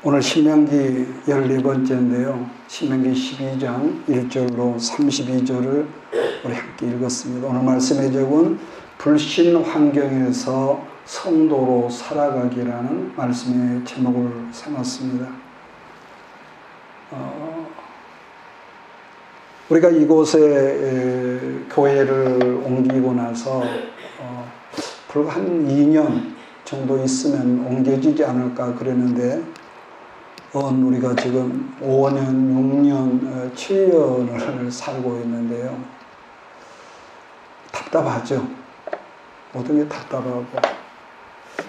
오늘 신명기 14번째인데요. 신명기 12장 1절로 32절을 우리 함께 읽었습니다. 오늘 말씀의 제목은 불신 환경에서 성도로 살아가기라는 말씀의 제목을 삼았습니다. 우리가 이곳에 교회를 옮기고 나서 불과 한 2년 정도 있으면 옮겨지지 않을까 그랬는데 우리가 지금 5년, 6년, 7년을 살고 있는데요. 답답하죠. 모든 게 답답하고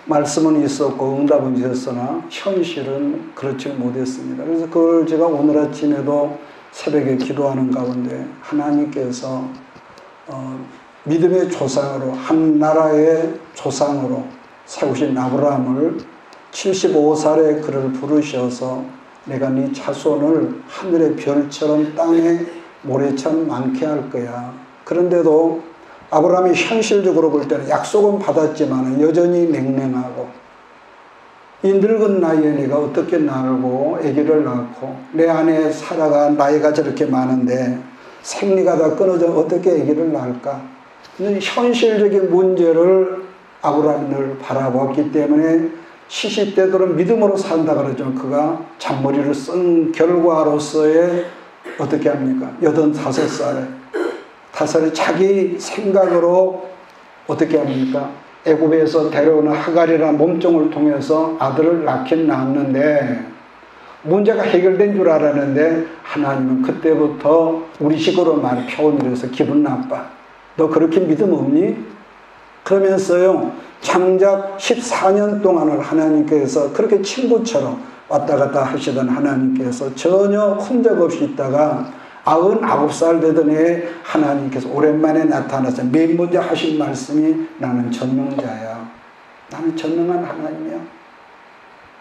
말씀은 있었고 응답은 있었으나 현실은 그렇지 못했습니다. 그래서 그걸 제가 오늘 아침에도 새벽에 기도하는 가운데 하나님께서 믿음의 조상으로 한 나라의 조상으로 세우신 아브라함을 75살에 그를 부르셔서 내가 네 자손을 하늘의 별처럼 땅에 모래처럼 많게 할 거야. 그런데도 아브라함이 현실적으로 볼 때는 약속은 받았지만 여전히 냉랭하고 이 늙은 나이에 내가 어떻게 낳고 아기를 낳고 내 안에 사라가 나이가 저렇게 많은데 생리가 다 끊어져 어떻게 아기를 낳을까? 현실적인 문제를 아브라함을 바라보았기 때문에 70대들은 믿음으로 산다 그러죠. 그가 잔머리를 쓴 결과로서의 어떻게 합니까? 85살에 5살에 자기 생각으로 어떻게 합니까? 애굽에서 데려오는 하갈이라는 몸종을 통해서 아들을 낳긴 낳았는데 문제가 해결된 줄 알았는데 하나님은 그때부터 우리 식으로 말 표현을 해서 기분 나빠. 너 그렇게 믿음 없니? 그러면서요, 장작 14년 동안을 하나님께서 그렇게 친구처럼 왔다 갔다 하시던 하나님께서 전혀 흔적 없이 있다가 99살 되던 해에 하나님께서 오랜만에 나타나서 맨 먼저 하신 말씀이 나는 전능자야. 나는 전능한 하나님이야.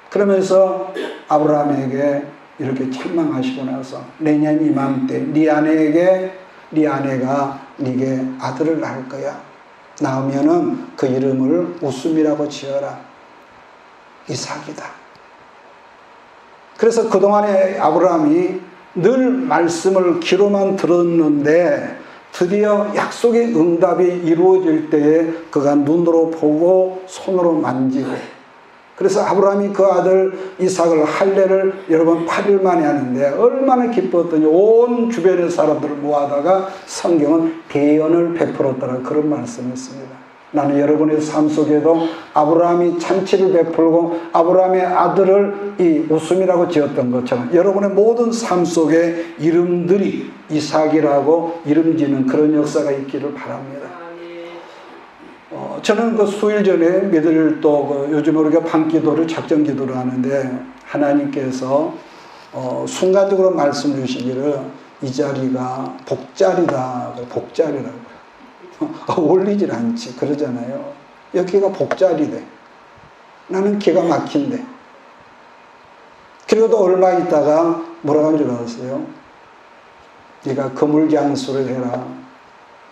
그러면서 아브라함에게 이렇게 책망하시고 나서 내년 이맘때 네 아내가 네게 아들을 낳을 거야. 낳으면은 그 이름을 웃음이라고 지어라. 이삭이다. 그래서 그동안에 아브라함이 늘 말씀을 귀로만 들었는데 드디어 약속의 응답이 이루어질 때에 그가 눈으로 보고 손으로 만지고 그래서 아브라함이 그 아들 이삭을 할례를 여러분 8일 만에 하는데 얼마나 기뻤더니 온 주변의 사람들을 모아다가 성경은 대연을 베풀었다는 그런 말씀을 했습니다. 나는 여러분의 삶 속에도 아브라함이 잔치를 베풀고 아브라함의 아들을 이 웃음이라고 지었던 것처럼 여러분의 모든 삶 속에 이름들이 이삭이라고 이름 지는 그런 역사가 있기를 바랍니다. 저는 그 수일 전에 며칠 또 요즘 우리가 밤기도를 작정기도를 하는데 하나님께서 순간적으로 말씀 주시기를 이 자리가 복자리다. 복자리라고 어울리질 않지 그러잖아요. 여기가 복자리대. 나는 기가 막힌데. 그리고 또 얼마 있다가 뭐라고 한 줄 알았어요? 네가 거물장수를 해라.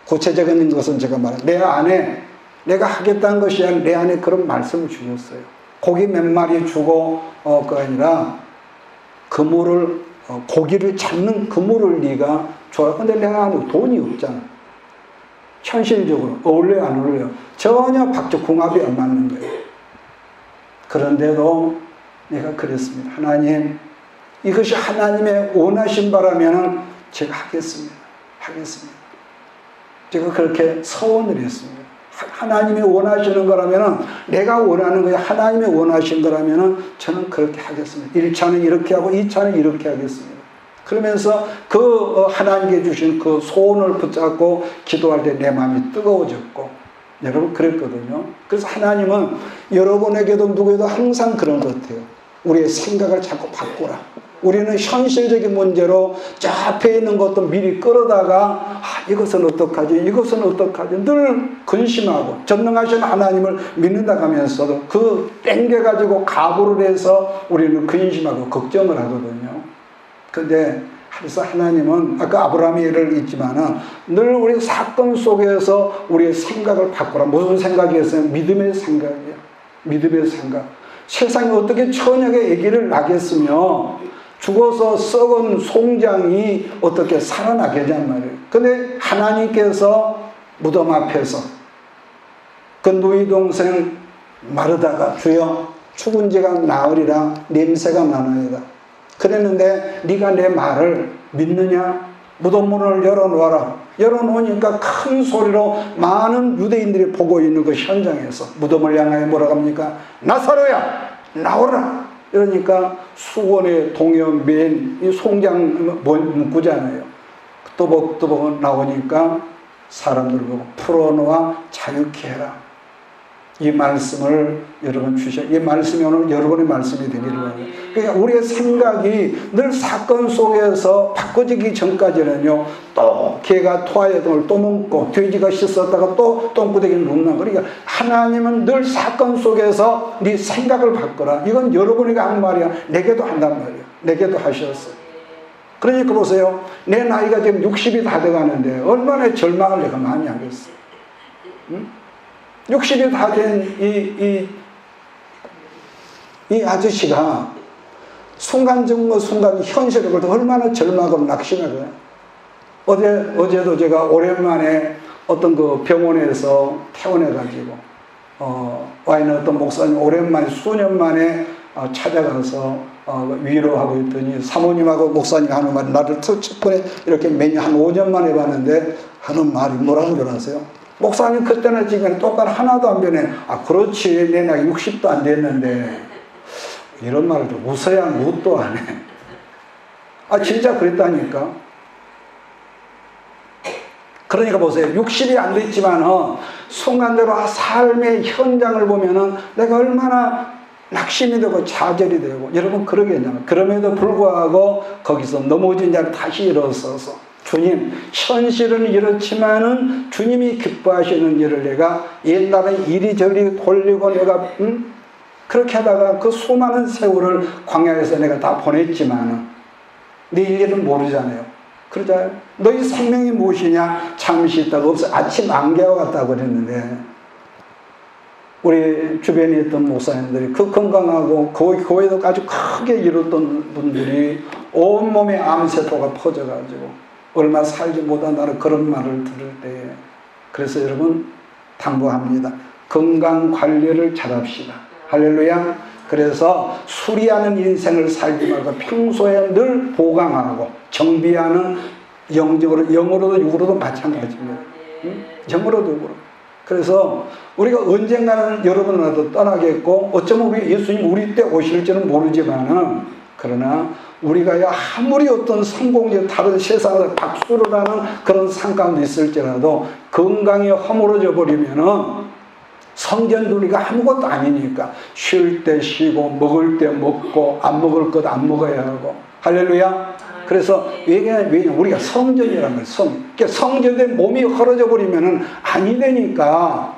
구체적인 것은 제가 내 안에 내가 하겠다는 것이 아니라 내 안에 그런 말씀을 주셨어요. 고기 몇 마리 주고 그거 아니라 그물을 고기를 잡는 그물을 네가 줘라. 근데 내가 안에 돈이 없잖아. 현실적으로 어울려요 안 어울려요? 전혀 궁합이 안 맞는 거예요. 그런데도 내가 그랬습니다. 하나님 이것이 하나님의 원하신 바라면 제가 하겠습니다. 제가 그렇게 서원을 했습니다. 하나님이 원하시는 거라면 내가 원하는 거야. 하나님이 원하신 거라면 저는 그렇게 하겠습니다. 1차는 이렇게 하고 2차는 이렇게 하겠습니다. 그러면서 그 하나님께 주신 그 소원을 붙잡고 기도할 때 내 마음이 뜨거워졌고 여러분 그랬거든요. 그래서 하나님은 여러분에게도 누구에도 항상 그런 것 같아요. 우리의 생각을 자꾸 바꾸라. 우리는 현실적인 문제로 저 앞에 있는 것도 미리 끌어다가 이것은 어떡하지 늘 근심하고 전능하신 하나님을 믿는다 하면서도 그 땡겨가지고 가부를 해서 우리는 근심하고 걱정을 하거든요. 근데 그래서 하나님은 아까 아브라함의 예를 있지만은 늘 우리 사건 속에서 우리의 생각을 바꾸라. 무슨 생각이었어요? 믿음의 생각이에요. 믿음의 생각. 세상에 어떻게 처녀가 아기를 낳겠으며 죽어서 썩은 송장이 어떻게 살아나겠냔 말이에요. 근데 하나님께서 무덤 앞에서 그 누이 동생 마르다가 주여 죽은 지가 나으리라 냄새가 나나이다. 그랬는데 네가 내 말을 믿느냐? 무덤 문을 열어놓아라. 열어놓으니까 큰 소리로 많은 유대인들이 보고 있는 그 현장에서 무덤을 향하여 뭐라고 합니까? 나사로야 나오라. 이러니까 수건에 동여 맨 이 송장 문구잖아요. 또박또박 나오니까 사람들 보고 풀어놓아 자유케 해라. 이 말씀을 여러분 이 말씀이 오늘 여러분의 말씀이 되기를 바랍니다. 그러니까 우리의 생각이 늘 사건 속에서 바꿔지기 전까지는요, 또 개가 토하여 등을 또 먹고 돼지가 씻었다가 또 똥구덩이를 눕는. 그러니까 하나님은 늘 사건 속에서 네 생각을 바꿔라. 이건 여러분에게 한 말이야. 내게도 한단 말이야. 내게도 하셨어요. 그러니까 보세요. 내 나이가 지금 60이 다 돼가는데 얼마나 절망을 내가 많이 하겠어. 응? 60이 다 된 이 아저씨가 순간적인 순간 현실을 볼 때 얼마나 절망하고 낙심하고요. 어제도 제가 오랜만에 어떤 그 병원에서 퇴원해가지고, 와 있는 어떤 목사님 오랜만에 수년 만에 찾아가서 위로하고 있더니 사모님하고 목사님 하는 말이 나를 첫번에 이렇게 매년 한 5년 만에 봤는데 하는 말이 뭐라는 줄 아세요? 목사님 그때나 지금 똑바로 하나도 안 변해. 그렇지 내 나이 60도 안 됐는데. 이런 말을 웃어야 묻도 안 해. 진짜 그랬다니까. 그러니까 보세요. 60이 안 됐지만 순간적으로 삶의 현장을 보면은 내가 얼마나 낙심이 되고 좌절이 되고 여러분 그러겠냐면 그럼에도 불구하고 거기서 넘어진 자를 다시 일어서서 주님, 현실은 이렇지만은 주님이 기뻐하시는 일을 내가 옛날에 이리저리 돌리고 내가 그렇게 하다가 그 수많은 세월을 광야에서 내가 다 보냈지만은 내일 일은 모르잖아요. 그러잖아요. 너희 생명이 무엇이냐? 잠시 있다가 없어. 아침 안개와 같다고 그랬는데 우리 주변에 있던 목사님들이 그 건강하고 그 교회도 아주 크게 이뤘던 분들이 온몸에 암세포가 퍼져가지고 얼마 살지 못한다는 그런 말을 들을 때에 그래서 여러분 당부합니다. 건강 관리를 잘합시다. 할렐루야. 그래서 수리하는 인생을 살지 말고 평소에 늘 보강하고 정비하는 영으로도 육으로도 마찬가지입니다. 영으로도 육으로. 그래서 우리가 언젠가는 여러분들도 떠나겠고 어쩌면 우리 예수님 우리 때 오실지는 모르지만은 그러나 우리가 아무리 어떤 성공적 다른 세상에서 박수를 하는 그런 상 가운데 있을지라도 건강이 허물어져 버리면은 성전도 우리가 아무것도 아니니까 쉴 때 쉬고 먹을 때 먹고 안 먹을 것 안 먹어야 하고 할렐루야. 그래서 왜냐 우리가 성전이라는 거예요. 성전에 몸이 헐어져 버리면은 아니 되니까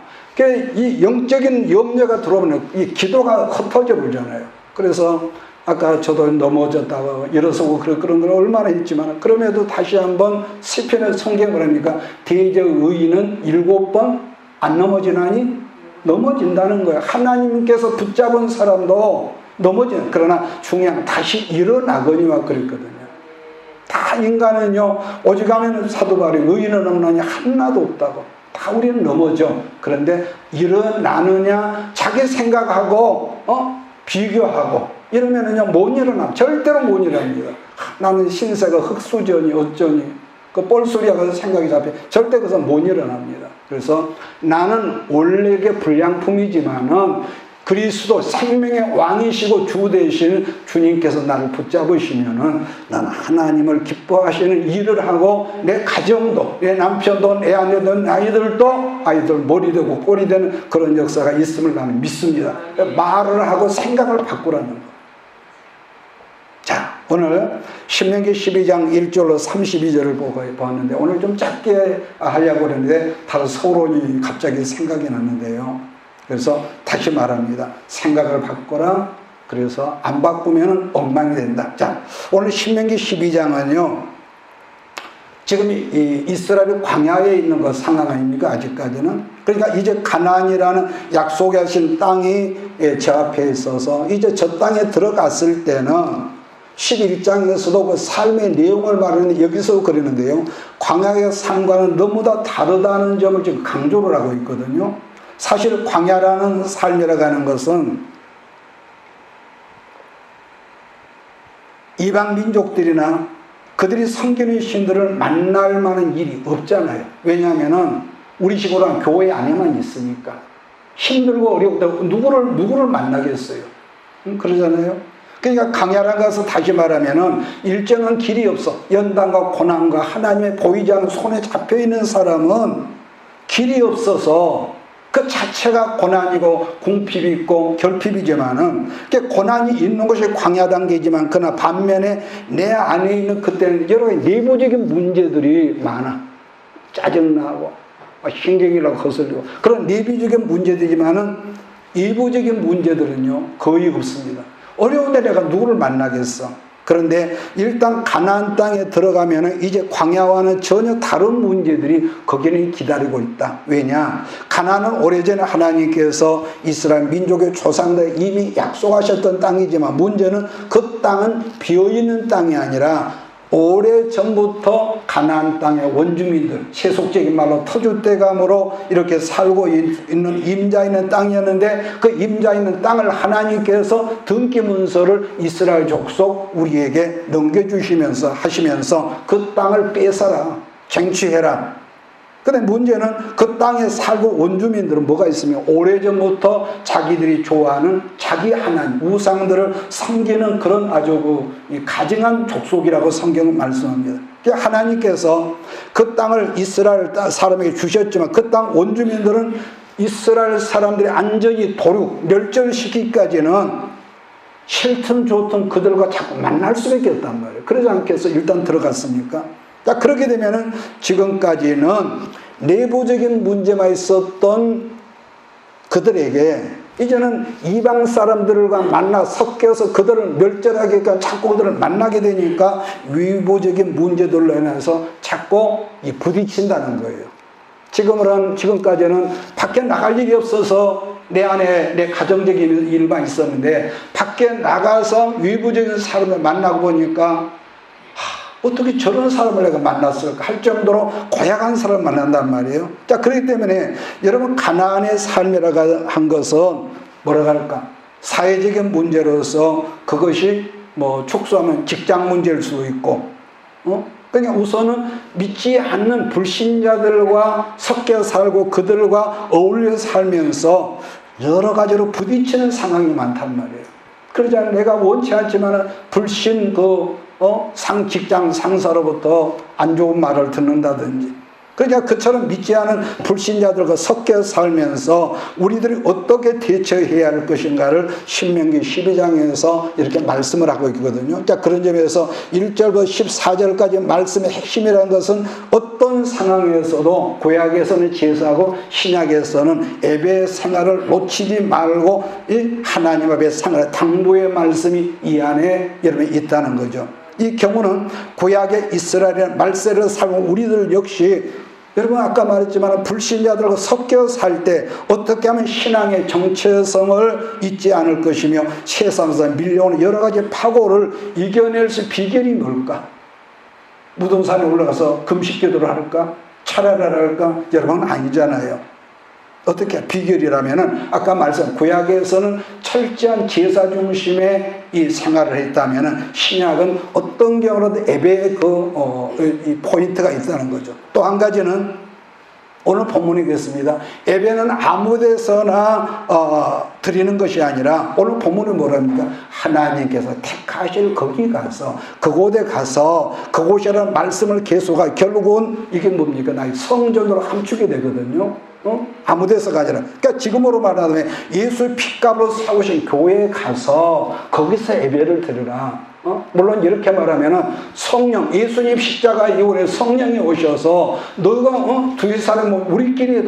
이 영적인 염려가 들어오면 이 기도가 흩어져 버리잖아요. 그래서 아까 저도 넘어졌다가 일어서고 그런 건 얼마나 있지만 그럼에도 다시 한번 시편의 성경을 하니까 대적 의인은 7번 안 넘어지나니 넘어진다는 거예요. 하나님께서 붙잡은 사람도 넘어지는. 그러나 중요한 다시 일어나거니와 그랬거든요. 다 인간은요 오직 하면 사도 바울이 의인은 없나니 하나도 없다고. 다 우리는 넘어져. 그런데 일어나느냐 자기 생각하고 비교하고 이러면은요 못 일어나. 절대로 못 일어납니다. 나는 신세가 흙수저니 어쩌니 그 뻘소리하고 생각이 잡혀 절대 그것은 못 일어납니다. 그래서 나는 원래게 불량품이지만은 그리스도 생명의 왕이시고 주 되신 주님께서 나를 붙잡으시면은 나는 하나님을 기뻐하시는 일을 하고 내 가정도 내 남편도 내 아내도 내 아이들 머리 되고 꼬리 되는 그런 역사가 있음을 나는 믿습니다. 말을 하고 생각을 바꾸라는 거. 자, 오늘 신명기 12장 1절로 32절을 보고 봤는데 오늘 좀 짧게 하려고 그랬는데 다른 서론이 갑자기 생각이 났는데요. 그래서 다시 말합니다. 생각을 바꿔라. 그래서 안 바꾸면 엉망이 된다. 자, 오늘 신명기 12장은요. 지금 이 이스라엘이 광야에 있는 것 상황 아닙니까? 아직까지는. 그러니까 이제 가나안이라는 약속하신 땅이 제 앞에 있어서 이제 저 땅에 들어갔을 때는 11장에서도 그 삶의 내용을 말하는데 여기서 그러는데요. 광야의 삶과는 너무나 다르다는 점을 지금 강조를 하고 있거든요. 사실 광야라는 삶이라고 하는 것은 이방 민족들이나 그들이 섬기는 신들을 만날 만한 일이 없잖아요. 왜냐하면은 우리 식으로는 교회 안에만 있으니까 힘들고 어렵다 누구를 만나겠어요. 그러잖아요. 그러니까 광야에 가서 다시 말하면은 일정한 길이 없어. 연단과 고난과 하나님의 보이지 않는 손에 잡혀 있는 사람은 길이 없어서 그 자체가 고난이고 궁핍이 있고 결핍이지만은 고난이 있는 것이 광야 단계지만 그러나 반면에 내 안에 있는 그때는 여러 가지 내부적인 문제들이 많아. 짜증나고 신경이라고 거슬리고 그런 내부적인 문제들이지만은 일부적인 문제들은요 거의 없습니다. 어려운데 내가 누구를 만나겠어. 그런데 일단 가나안 땅에 들어가면 이제 광야와는 전혀 다른 문제들이 거기는 기다리고 있다. 왜냐? 가나안은 오래전에 하나님께서 이스라엘 민족의 조상들에 이미 약속하셨던 땅이지만 문제는 그 땅은 비어있는 땅이 아니라 오래전부터 가나안 땅의 원주민들, 세속적인 말로 터줏대감으로 이렇게 살고 있는 임자 있는 땅이었는데 그 임자 있는 땅을 하나님께서 등기 문서를 이스라엘 족속 우리에게 넘겨주시면서 하시면서 그 땅을 뺏어라, 쟁취해라. 근데 문제는 그 땅에 살고 원주민들은 뭐가 있으면 오래전부터 자기들이 좋아하는 자기 하나님, 우상들을 섬기는 그런 아주 가증한 족속이라고 성경은 말씀합니다. 하나님께서 그 땅을 이스라엘 사람에게 주셨지만 그 땅 원주민들은 이스라엘 사람들이 안전히 도륙, 멸절시키기까지는 싫든 좋든 그들과 자꾸 만날 수밖에 없단 말이에요. 그러지 않겠어? 일단 들어갔습니까? 자, 그렇게 되면은 지금까지는 내부적인 문제만 있었던 그들에게 이제는 이방 사람들과 만나 섞여서 그들을 멸절하기까 자꾸 그들을 만나게 되니까 외부적인 문제들로 인해서 자꾸 부딪힌다는 거예요. 지금까지는 밖에 나갈 일이 없어서 내 안에 내 가정적인 일만 있었는데 밖에 나가서 외부적인 사람을 만나고 보니까 어떻게 저런 사람을 내가 만났을까 할 정도로 고약한 사람을 만난단 말이에요. 자, 그렇기 때문에 여러분 가나안의 삶이라고 한 것은 뭐라고 할까? 사회적인 문제로서 그것이 축소하면 직장 문제일 수도 있고, 그러니까 우선은 믿지 않는 불신자들과 섞여 살고 그들과 어울려 살면서 여러 가지로 부딪히는 상황이 많단 말이에요. 그러지 않으면 내가 원치 않지만 불신 직장 상사로부터 안 좋은 말을 듣는다든지 그러니까 그처럼 믿지 않은 불신자들과 섞여 살면서 우리들이 어떻게 대처해야 할 것인가를 신명기 12장에서 이렇게 말씀을 하고 있거든요. 자, 그런 점에서 1절부터 14절까지 말씀의 핵심이라는 것은 어떤 상황에서도 구약에서는 제사하고 신약에서는 예배 생활을 놓치지 말고 이 하나님 앞에 생활 당부의 말씀이 이 안에 여러분 있다는 거죠. 이 경우는 구약의 이스라엘의 말세를 살고 우리들 역시 여러분 아까 말했지만 불신자들과 섞여 살 때 어떻게 하면 신앙의 정체성을 잊지 않을 것이며 세상에서 밀려오는 여러 가지 파고를 이겨낼 수 비결이 뭘까? 무덤산에 올라가서 금식기도를 할까? 차례를 할까? 여러분 아니잖아요. 어떻게 비결이라면은 아까 말씀 구약에서는 철저한 제사 중심의 이 생활을 했다면은 신약은 어떤 경우라도 예배의 이 포인트가 있다는 거죠. 또 한 가지는 오늘 본문이겠습니다. 예배는 아무 데서나 드리는 것이 아니라 오늘 본문은 뭐랍니까? 하나님께서 택하실 거기 가서 그곳에 가서 그곳이라는 말씀을 계속하고 결국은 이게 뭡니까? 나의 성전으로 함축이 되거든요. 아무 데서가 아니라 그러니까 지금으로 말하면 예수의 피값으로 사오신 교회에 가서 거기서 예배를 드리라. 물론 이렇게 말하면은 성령, 예수님 십자가 이후에 성령이 오셔서 너가 두 사람 우리끼리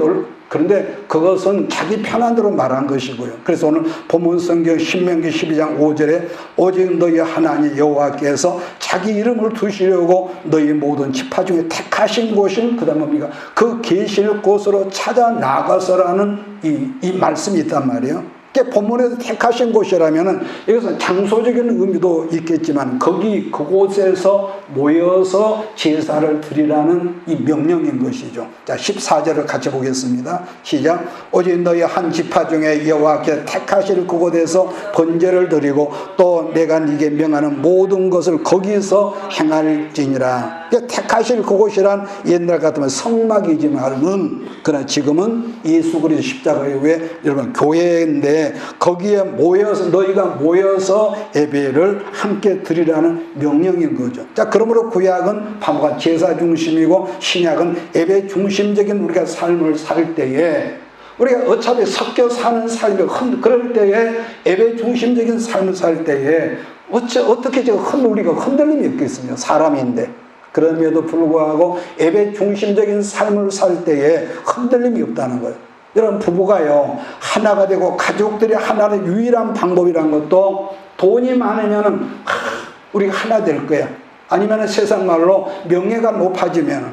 그런데 그것은 자기 편한 대로 말한 것이고요. 그래서 오늘 본문 성경 신명기 12장 5절에 오직 너희 하나님 여호와께서 자기 이름을 두시려고 너희 모든 지파 중에 택하신 곳인 그다음에 뭡니까? 그 계실 곳으로 찾아 나가서라는 이 말씀이 있단 말이에요. 본문에서 택하신 곳이라면은 이것은 장소적인 의미도 있겠지만 그곳에서 모여서 제사를 드리라는 이 명령인 것이죠. 자, 14절을 같이 보겠습니다. 시작. 오직 너희 한 지파 중에 여호와께 택하실 그곳에서 번제를 드리고 또 내가 네게 명하는 모든 것을 거기서 행할지니라. 택하실 그곳이란 옛날 같으면 성막이지만은 그러나 지금은 예수 그리스도 십자가 이후에 여러분 교회인데 거기에 모여서 너희가 모여서 예배를 함께 드리라는 명령인 거죠. 자, 그러므로 구약은 바보가 제사 중심이고 신약은 예배 중심적인 우리가 삶을 살 때에 우리가 어차피 섞여 사는 삶이 그럴 때에 예배 중심적인 삶을 살 때에 어떻게 우리가 흔들림이 있겠습니까? 사람인데. 그럼에도 불구하고 예배 중심적인 삶을 살 때에 흔들림이 없다는 거예요. 여러분 부부가요 하나가 되고 가족들이 하나의 유일한 방법이라는 것도 돈이 많으면은 우리가 하나 될 거야. 아니면 세상 말로 명예가 높아지면은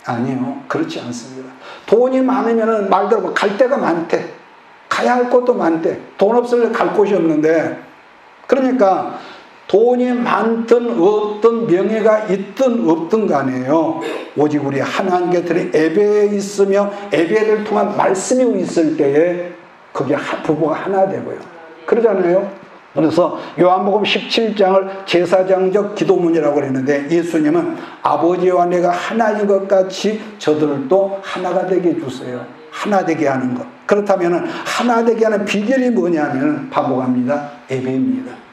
아니요 그렇지 않습니다. 돈이 많으면은 말대로 갈 데가 많대. 가야 할 곳도 많대. 돈 없으면 갈 곳이 없는데 그러니까 돈이 많든 없든 명예가 있든 없든 간에요. 오직 우리 하나님께 드린 예배에 있으며 예배를 통한 말씀이 있을 때에 그게 부부가 하나 되고요. 그러잖아요. 그래서 요한복음 17장을 제사장적 기도문이라고 그랬는데 예수님은 아버지와 내가 하나인 것 같이 저들도 하나가 되게 해주세요. 하나 되게 하는 것. 그렇다면 하나 되게 하는 비결이 뭐냐면 반복합니다. 예배입니다.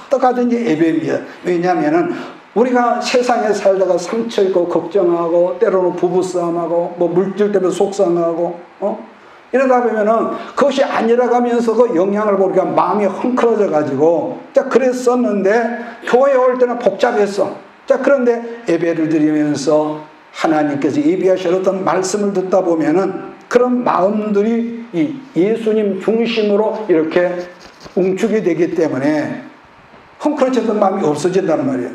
어떡하든지 예배입니다. 왜냐하면 우리가 세상에 살다가 상처 있고 걱정하고 때로는 부부싸움하고 물질 때문에 속상하고 이러다 보면은 그것이 아니라가면서 그 영향을 보니까 마음이 헝클어져 가지고 자 그랬었는데 교회에 올 때는 복잡했어. 자 그런데 예배를 드리면서 하나님께서 예비하셨던 말씀을 듣다 보면은 그런 마음들이 이 예수님 중심으로 이렇게 웅축이 되기 때문에 헝클어졌던 마음이 없어진다는 말이에요.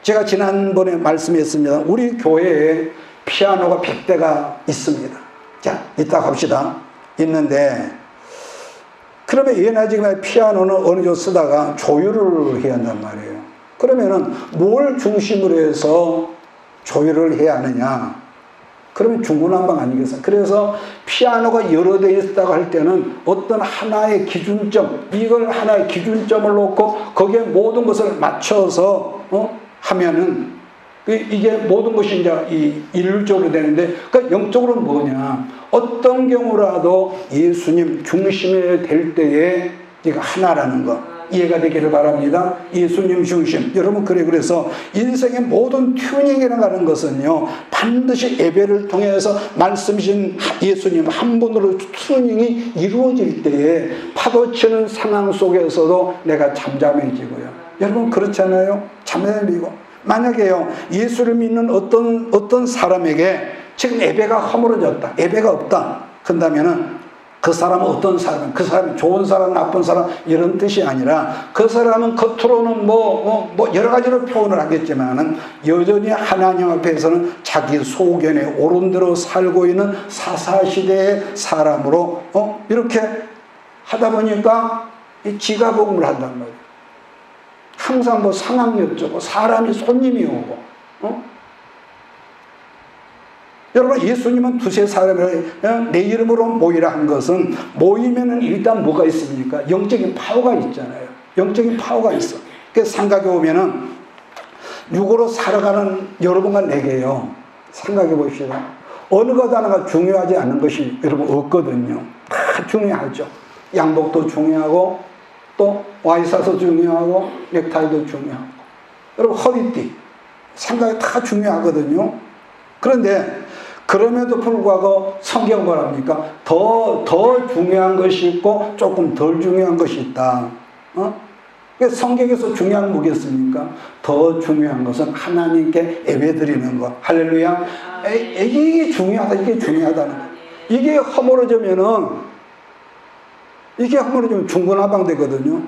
제가 지난번에 말씀했습니다. 우리 교회에 피아노가 100대가 있습니다. 자, 이따 갑시다. 있는데 그러면 예나 지금 피아노는 어느 정도 쓰다가 조율을 해야 한단 말이에요. 그러면은 뭘 중심으로 해서 조율을 해야 하느냐? 그러면 중구난방 아니겠어요? 그래서 피아노가 여러 대 있다고 할 때는 어떤 하나의 기준점, 이걸 하나의 기준점을 놓고 거기에 모든 것을 맞춰서 하면은 이게 모든 것이 이제 일률적으로 되는데 그러니까 영적으로는 뭐냐? 어떤 경우라도 예수님 중심에 될 때에 이거 하나라는 거. 이해가 되기를 바랍니다. 예수님 중심. 여러분 그래서 인생의 모든 튜닝이라고 하는 것은요 반드시 예배를 통해서 말씀이신 예수님 한 분으로 튜닝이 이루어질 때에 파도치는 상황 속에서도 내가 잠잠해지고요. 여러분 그렇잖아요. 잠잠해지고 만약에요 예수를 믿는 어떤 사람에게 지금 예배가 허물어졌다. 예배가 없다. 그런다면은 그 사람은 어떤 사람? 그 사람이 좋은 사람, 나쁜 사람 이런 뜻이 아니라 그 사람은 겉으로는 여러 가지로 표현을 하겠지만은 여전히 하나님 앞에서는 자기 소견에 옳은 대로 살고 있는 사사시대의 사람으로 이렇게 하다 보니까 이 지가복음을 한단 말이에요. 항상 상황 여쭈고 사람이 손님이 오고 여러분 예수님은 두세 사람을 내 이름으로 모이라 한 것은 모이면은 일단 뭐가 있습니까? 영적인 파워가 있잖아요. 영적인 파워가 있어. 그래서 생각해 보면은 육으로 살아가는 여러분과 내게요. 생각해 봅시다. 어느 것 하나가 중요하지 않은 것이 여러분 없거든요. 다 중요하죠. 양복도 중요하고 또 와이셔츠도 중요하고 넥타이도 중요하고 여러분 허리띠 생각이 다 중요하거든요. 그런데 그럼에도 불구하고 성경 뭐랍니까? 더 중요한 것이 있고 조금 덜 중요한 것이 있다. 성경에서 중요한 건 뭐겠습니까? 더 중요한 것은 하나님께 예배드리는 것. 할렐루야. 이게 중요하다. 이게 중요하다는 거. 이게 허물어지면 중구나방되거든요.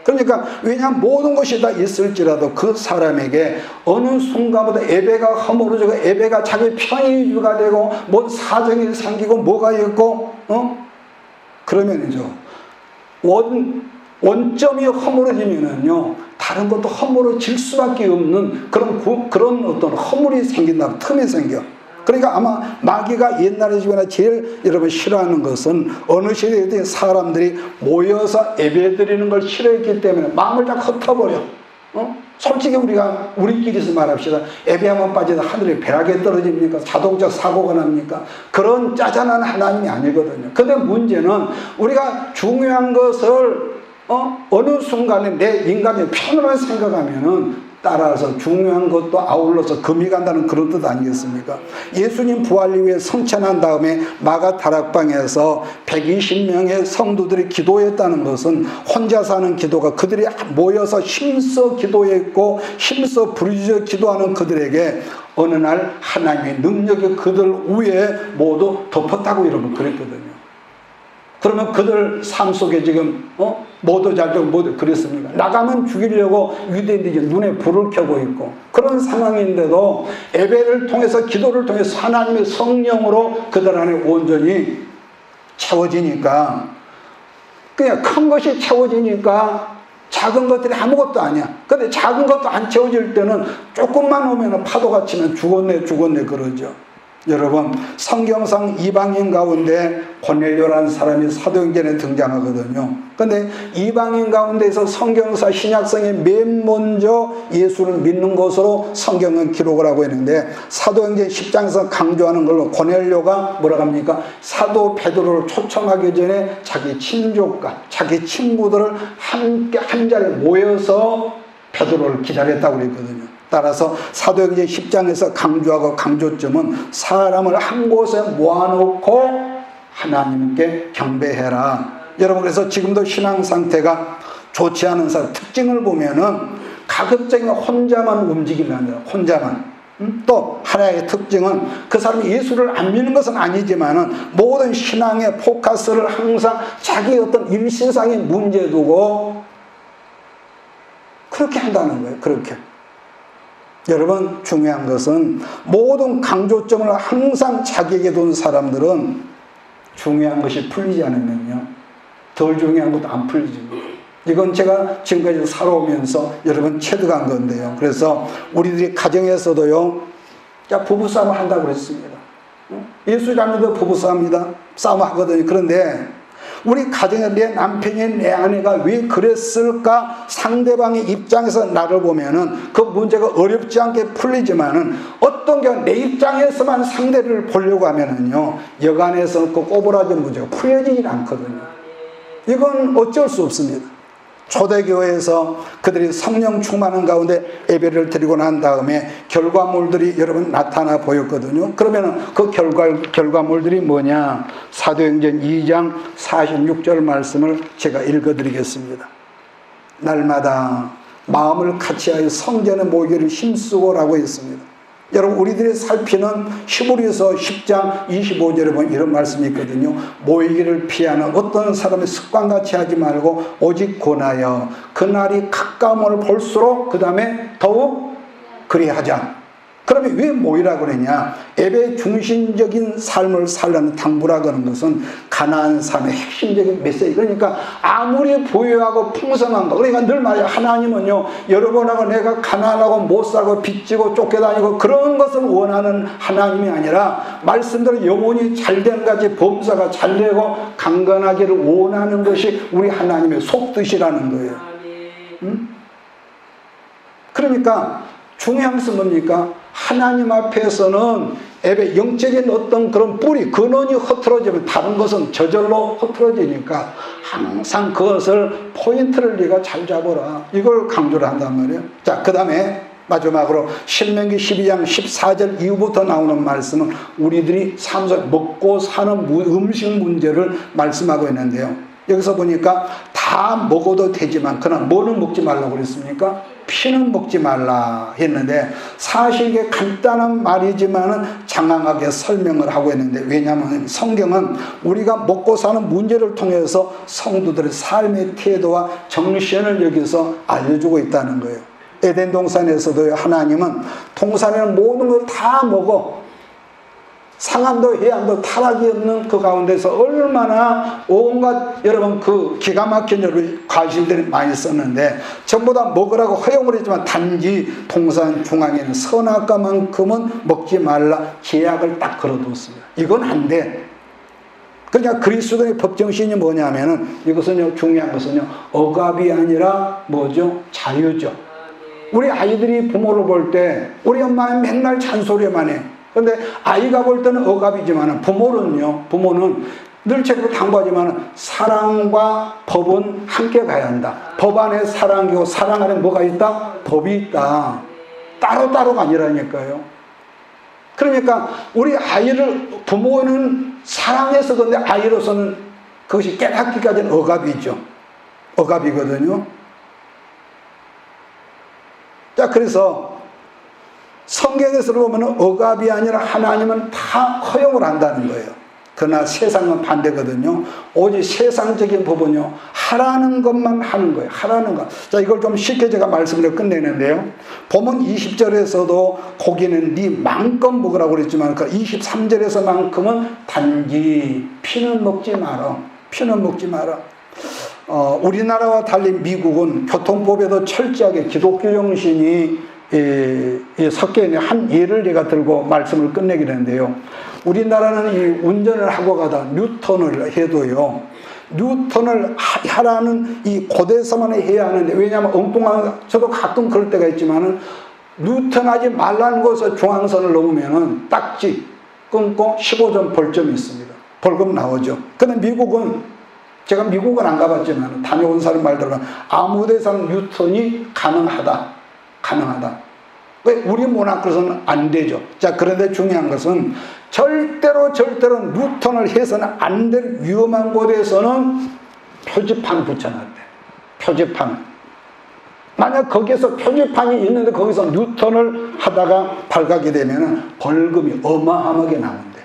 그러니까 왜냐하면 모든 것이 다 있을지라도 그 사람에게 어느 순간보다 예배가 허물어지고 예배가 자기 편의가 되고 뭔 사정이 생기고 뭐가 있고 그러면이죠. 원점이 허물어지면은요 다른 것도 허물어질 수밖에 없는 그런 어떤 허물이 생긴다. 틈이 생겨. 그러니까 아마 마귀가 옛날에 제일 여러분 싫어하는 것은 어느 시대에 사람들이 모여서 예배드리는 걸 싫어했기 때문에 마음을 다 흩어버려. 솔직히 우리끼리서 말합시다. 예배하면 빠져서 하늘에 벼락에 떨어집니까? 자동차 사고가 납니까? 그런 짜잔한 하나님이 아니거든요. 근데 문제는 우리가 중요한 것을 어느 순간에 내 인간의 편으로 생각하면은 따라서 중요한 것도 아울러서 금이 간다는 그런 뜻 아니겠습니까? 예수님 부활 이후에 성천한 다음에 마가 다락방에서 120명의 성도들이 기도했다는 것은 혼자 사는 기도가 그들이 모여서 힘써 기도했고 힘써 부르짖어 기도하는 그들에게 어느 날 하나님의 능력이 그들 위에 모두 덮었다고 여러분 그랬거든요. 그러면 그들 삶 속에 지금 모두 잘되고 모두 그랬습니까? 나가면 죽이려고 유대인들이 눈에 불을 켜고 있고 그런 상황인데도 예배를 통해서 기도를 통해서 하나님의 성령으로 그들 안에 온전히 채워지니까 그냥 큰 것이 채워지니까 작은 것들이 아무것도 아니야. 근데 작은 것도 안 채워질 때는 조금만 오면 파도가 치면 죽었네 그러죠. 여러분 성경상 이방인 가운데 고넬료라는 사람이 사도행전에 등장하거든요. 그런데 이방인 가운데서 성경사 신약성에 맨 먼저 예수를 믿는 것으로 성경은 기록을 하고 있는데 사도행전 10장에서 강조하는 걸로 고넬료가 뭐라고 합니까? 사도 베드로를 초청하기 전에 자기 친족과 자기 친구들을 함께 한 자리에 모여서 베드로를 기다렸다고 그랬거든요. 따라서 사도행전 10장에서 강조하고 강조점은 사람을 한 곳에 모아놓고 하나님께 경배해라. 여러분 그래서 지금도 신앙 상태가 좋지 않은 사람 특징을 보면은 가급적이면 혼자만 움직이려는 혼자만. 또 하나의 특징은 그 사람이 예수를 안 믿는 것은 아니지만은 모든 신앙의 포커스를 항상 자기 어떤 일시상의 문제 두고 그렇게 한다는 거예요. 그렇게. 여러분 중요한 것은 모든 강조점을 항상 자기에게 둔 사람들은 중요한 것이 풀리지 않으면요 덜 중요한 것도 안 풀리지. 이건 제가 지금까지 살아오면서 여러분 체득한 건데요. 그래서 우리들이 가정에서도요 부부싸움을 한다고 그랬습니다. 예수 자녀도 부부싸움이다 싸움 하거든요. 그런데 우리 가정에 내 남편이 내 아내가 왜 그랬을까 상대방의 입장에서 나를 보면은 그 문제가 어렵지 않게 풀리지만은 어떤 경우 내 입장에서만 상대를 보려고 하면은요 여간에서 그 꼬부라진 문제가 풀려지질 않거든요. 이건 어쩔 수 없습니다. 초대교회에서 그들이 성령 충만한 가운데 예배를 드리고 난 다음에 결과물들이 여러분 나타나 보였거든요. 그러면 그 결과물들이 뭐냐? 사도행전 2장 46절 말씀을 제가 읽어드리겠습니다. 날마다 마음을 같이하여 성전에 모이기를 힘쓰고라고 했습니다. 여러분 우리들이 살피는 히브리서 10장 25절에 보면 이런 말씀이 있거든요. 모이기를 피하는 어떤 사람의 습관같이 하지 말고 오직 권하여 그날이 가까움을 볼수록 그 다음에 더욱 그리하자. 그러면 왜 모이라고 그러냐? 예배 중심적인 삶을 살라는 당부라고 하는 것은 가나안 삶의 핵심적인 메시지. 그러니까 아무리 부유하고 풍성한 거, 그러니까 늘 말해요. 하나님은요 여러분하고 내가 가난하고 못 살고 빚지고 쫓겨다니고 그런 것을 원하는 하나님이 아니라 말씀대로 영혼이 잘된 같이 범사가 잘되고 강건하기를 원하는 것이 우리 하나님의 속뜻이라는 거예요. 그러니까 중요한 것은 뭡니까? 하나님 앞에서는 예배 영적인 어떤 그런 뿌리 근원이 흐트러지면 다른 것은 저절로 흐트러지니까 항상 그것을 포인트를 네가 잘 잡아라 이걸 강조를 한단 말이에요. 자, 그 다음에 마지막으로 신명기 12장 14절 이후부터 나오는 말씀은 우리들이 삶 속에 먹고 사는 음식 문제를 말씀하고 있는데요. 여기서 보니까 다 먹어도 되지만 그러나 뭐는 먹지 말라고 그랬습니까? 피는 먹지 말라 했는데 사실 이게 간단한 말이지만은 장황하게 설명을 하고 있는데, 왜냐하면 성경은 우리가 먹고 사는 문제를 통해서 성도들의 삶의 태도와 정신을 여기서 알려주고 있다는 거예요. 에덴 동산에서도 하나님은 동산에는 모든 걸 다 먹어, 상암도 해안도 타락이 없는 그 가운데서 얼마나 온갖 여러분 그 기가 막힌 여러분 과실들이 많이 썼는데 전부 다 먹으라고 허용을 했지만 단지 동산 중앙에는 선악과만큼은 먹지 말라 계약을 딱 걸어뒀습니다. 이건 안 돼. 그러니까 그리스도의 법정신이 뭐냐면은 이것은요, 중요한 것은요, 억압이 아니라 뭐죠? 자유죠. 우리 아이들이 부모를 볼 때 우리 엄마는 맨날 잔소리만 해. 그런데 아이가 볼 때는 억압이지만 부모는 늘 책으로 당부하지만 사랑과 법은 함께 가야 한다. 법 안에 사랑이고 사랑 안에 뭐가 있다? 법이 있다. 따로따로가 아니라니까요. 그러니까 우리 아이를 부모는 사랑해서 그런데 아이로서는 그것이 깨닫기까지는 억압이죠. 억압이거든요. 자, 그래서 성경에서 보면 억압이 아니라 하나님은 다 허용을 한다는 거예요. 그러나 세상은 반대거든요. 오직 세상적인 법은요, 하라는 것만 하는 거예요. 하라는 것. 자, 이걸 좀 쉽게 제가 말씀을 끝내는데요. 보면 20절에서도 고기는 네 마음껏 먹으라고 그랬지만 그 23절에서만큼은 단지 피는 먹지 마라. 피는 먹지 마라. 우리나라와 달리 미국은 교통법에도 철저하게 기독교 정신이 섞여 있는 한 예를 제가 들고 말씀을 끝내게 되는데요. 우리나라는 이 운전을 하고 가다 뉴턴을 해도요, 뉴턴을 하라는 이 고대에서만 해야 하는데, 왜냐하면 엉뚱한, 저도 가끔 그럴 때가 있지만은 뉴턴하지 말라는 곳에서 중앙선을 넘으면은 딱지 끊고 15점 벌점이 있습니다. 벌금 나오죠. 근데 미국은, 제가 미국은 안 가봤지만 다녀온 사람 말 들으면 아무 데서는 뉴턴이 가능하다. 왜? 우리 문화에서는 안 되죠. 자, 그런데 중요한 것은 절대로 뉴턴을 해서는 안 될 위험한 곳에서는 표지판을 붙여놨대. 표지판. 만약 거기에서 표지판이 있는데 거기서 뉴턴을 하다가 발각이 되면 벌금이 어마어마하게 나온대.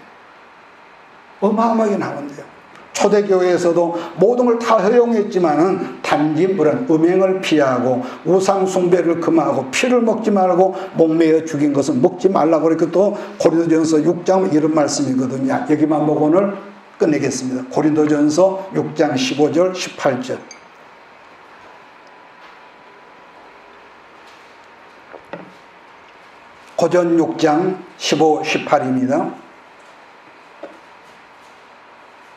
어마어마하게 나온대요. 초대교회에서도 모든 걸 다 허용했지만은 단지 뭐란 음행을 피하고 우상 숭배를 금하고 피를 먹지 말고 목매어 죽인 것은 먹지 말라고 그렇게 또 고린도전서 6장 이런 말씀이거든요. 여기만 보고 오늘 끝내겠습니다. 고린도전서 6장 15절 18절. 고전 6장 15, 18입니다.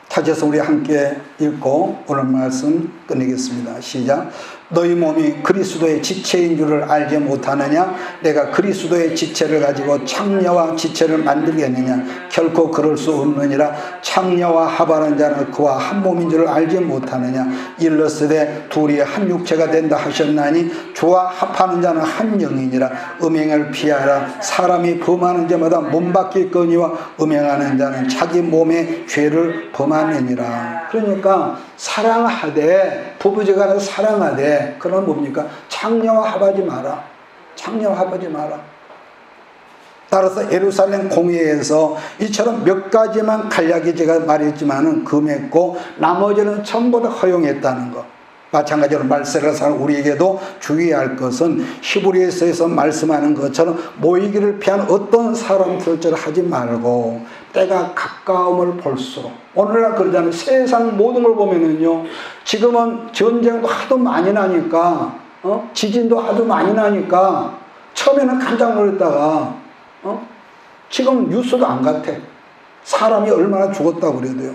찾아서 우리 함께 읽고 오늘 말씀 끝내겠습니다. 시작. 너희 몸이 그리스도의 지체인 줄을 알지 못하느냐? 내가 그리스도의 지체를 가지고 창녀와 지체를 만들겠느냐? 결코 그럴 수 없느니라. 창녀와 합하는 자는 그와 한 몸인 줄을 알지 못하느냐? 일러스되 둘이 한 육체가 된다 하셨나니 주와 합하는 자는 한 영이니라. 음행을 피하라. 사람이 범하는 자마다 몸밖이거니와 음행하는 자는 자기 몸의 죄를 범하느니라. 그러니까 사랑하되, 부부지간에 사랑하되, 그건 뭡니까? 창녀와 합하지 마라. 창녀와 합하지 마라. 따라서 예루살렘 공회에서 이처럼 몇 가지만 간략히 제가 말했지만은 금했고 나머지는 전부 다 허용했다는 것. 마찬가지로 말세를 사는 우리에게도 주의해야 할 것은 히브리서에서 말씀하는 것처럼 모이기를 피한 어떤 사람들처럼 하지 말고 때가 가까움을 볼수록, 오늘날 그러잖아요. 세상 모든 걸 보면은요, 지금은 전쟁도 하도 많이 나니까, 지진도 하도 많이 나니까 처음에는 깜짝 놀랐다가 지금 뉴스도 안 같아. 사람이 얼마나 죽었다고 그래도요.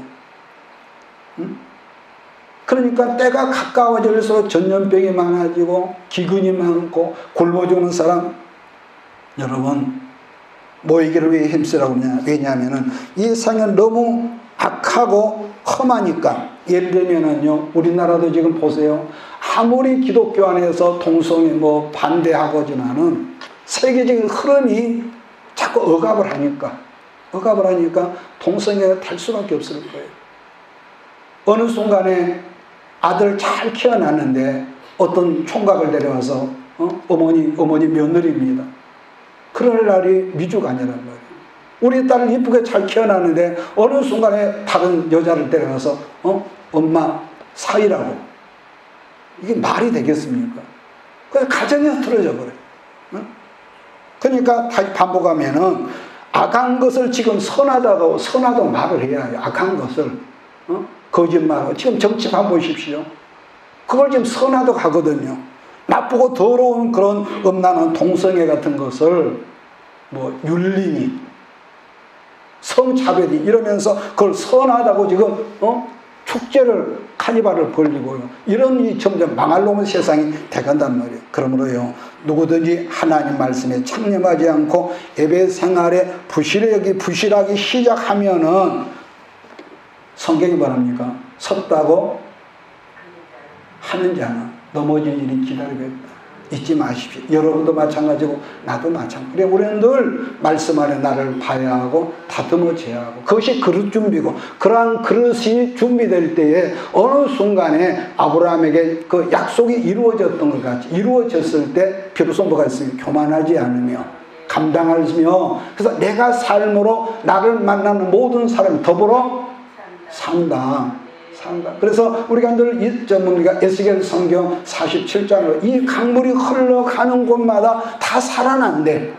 그러니까 때가 가까워질수록 전염병이 많아지고 기근이 많고 굶어 죽는 사람, 여러분 모이기를 왜 힘쓰라고 그러냐? 왜냐하면은 이 세상은 너무 악하고 험하니까. 예를 들면은요, 우리나라도 지금 보세요. 아무리 기독교 안에서 동성애 뭐 반대하고 하지만은 세계적인 흐름이 자꾸 억압을 하니까 동성애가 될 수밖에 없을 거예요. 어느 순간에 아들 잘 키워놨는데 어떤 총각을 데려와서 어머니 며느리입니다. 그럴 날이 미주가 아니란 말이에요. 우리 딸을 이쁘게 잘 키워놨는데 어느 순간에 다른 여자를 데려와서 엄마 사이라고. 이게 말이 되겠습니까? 그래서 가정이 흐트러져 버려요. 그러니까 다시 반복하면은 악한 것을 지금 선하다고 말을 해야 해요. 악한 것을 거짓말하고 지금 정치 한번 보십시오. 그걸 지금 선하다고 하거든요. 나쁘고 더러운 그런 음란한 동성애 같은 것을 뭐 윤리니 성차별이 이러면서 그걸 선하다고 지금 축제를 카니발을 벌리고요. 이런 이 점점 망할 놈의 세상이 돼간단 말이에요. 그러므로요, 누구든지 하나님 말씀에 창념하지 않고 예배 생활에 부실하기 시작하면은 성경이 말합니까? 섰다고 하는 자는 넘어질 일이 기다리고 있다. 잊지 마십시오. 여러분도 마찬가지고 나도 마찬가지고. 우리는 늘 말씀 안에 나를 봐야 하고 다듬어져야 하고, 그것이 그릇 준비고, 그러한 그릇이 준비될 때에 어느 순간에 아브라함에게 그 약속이 이루어졌던 것 같이 이루어졌을 때 비로소 뭐가 있습니까? 교만하지 않으며 감당하며, 그래서 내가 삶으로 나를 만나는 모든 사람이 더불어 산다. 그래서 우리가 늘 에스겔 성경 47장으로 이 강물이 흘러가는 곳마다 다 살아난대.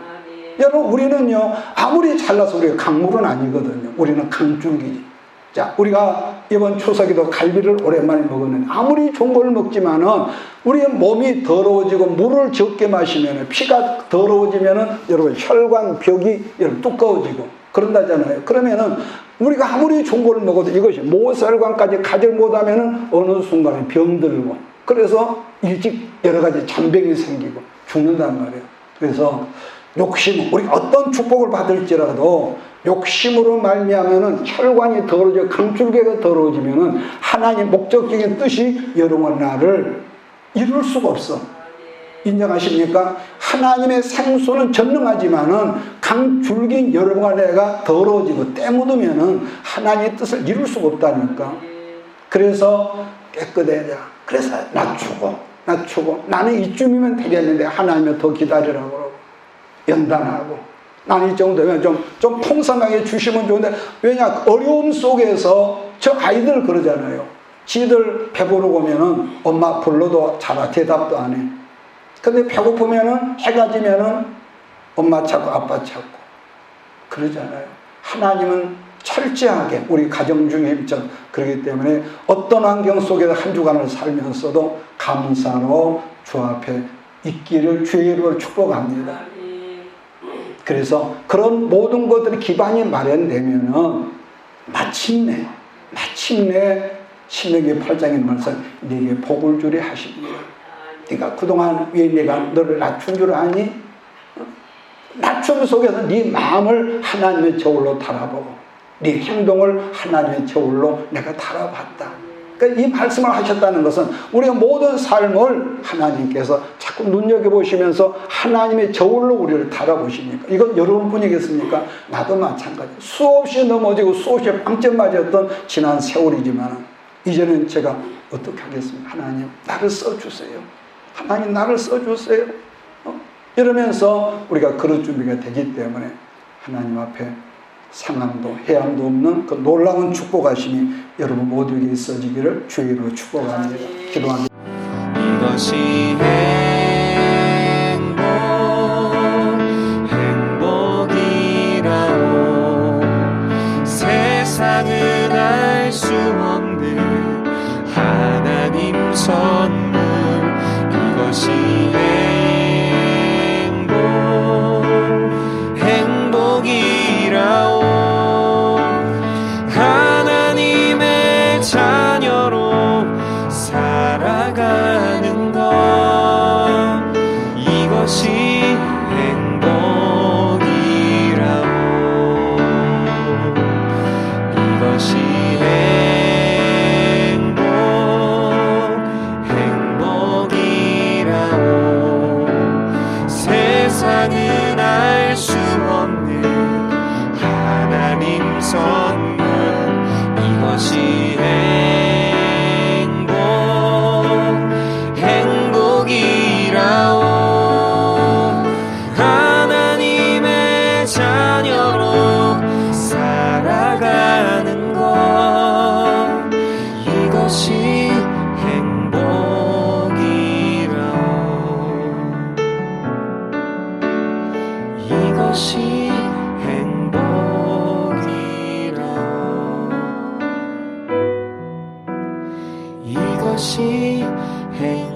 여러분, 우리는요, 아무리 잘나서 우리가 강물은 아니거든요. 우리는 강줄기지. 자, 우리가 이번 추석에도 갈비를 오랜만에 먹었는데, 아무리 좋은 걸 먹지만은 우리의 몸이 더러워지고 물을 적게 마시면, 피가 더러워지면은 여러분 혈관벽이 여러분 두꺼워지고 그런다잖아요. 그러면은 우리가 아무리 좋은 걸 먹어도 이것이 모혈관까지 가지 못하면은 어느 순간에 병들고, 그래서 일찍 여러 가지 잔병이 생기고 죽는단 말이에요. 그래서 욕심, 우리가 어떤 축복을 받을지라도 욕심으로 말미암아는 혈관이 더러워져 강줄기가 더러워지면은 하나님 목적적인 뜻이 여러분 나를 이룰 수가 없어. 인정하십니까? 하나님의 생수는 전능하지만은 강줄기인 여러분과 내가 더러워지고 때 묻으면은 하나님의 뜻을 이룰 수가 없다니까. 그래서 깨끗해져. 그래서 낮추고 나는 이쯤이면 되겠는데 하나님은 더 기다리라고 그러고 연단하고, 나는 이 정도면 좀 풍성하게 주시면 좋은데, 왜냐, 어려움 속에서 저 아이들 그러잖아요. 지들 배부르고 오면은 엄마 불러도 잘 대답도 안 해. 근데 배고프면은 해가 지면은 엄마 찾고 아빠 찾고 그러잖아요. 하나님은 철저하게 우리 가정 중에 입장 그렇기 때문에 어떤 환경 속에서 한 주간을 살면서도 감사로 주 앞에 있기를 주의 이름으로 축복합니다. 그래서 그런 모든 것들이 기반이 마련되면은 마침내 신명기 8장의 말씀, 네게 복을 주리 하십니다. 네가 그동안 왜 내가 너를 낮춘 줄 아니? 낮춤 속에서 네 마음을 하나님의 저울로 달아보고 네 행동을 하나님의 저울로 내가 달아봤다. 그러니까 이 말씀을 하셨다는 것은 우리가 모든 삶을 하나님께서 자꾸 눈여겨보시면서 하나님의 저울로 우리를 달아보시니까, 이건 여러분뿐이겠습니까? 나도 마찬가지. 수없이 넘어지고 수없이 빵점 맞았던 지난 세월이지만 이제는 제가 어떻게 하겠습니까? 하나님 나를 써주세요. 하나님 나를 써주세요. 이러면서 우리가 그럴 준비가 되기 때문에 하나님 앞에 상함도 해함도 없는 그 놀라운 축복하심이 여러분 모두에게 있어지기를 주의 이름으로 축복합니다. 기도합니다. 이것이 행복이라오. 세상은 알 수 없는 하나님 선물. 이것이 행복이라오. 하나님의 자녀로 살아가는 것, 이것이 행복이라오. 이것이 행복이라오. 세상은 알 수 없는 하나님 선물. 이것이 행복. 없이 행복해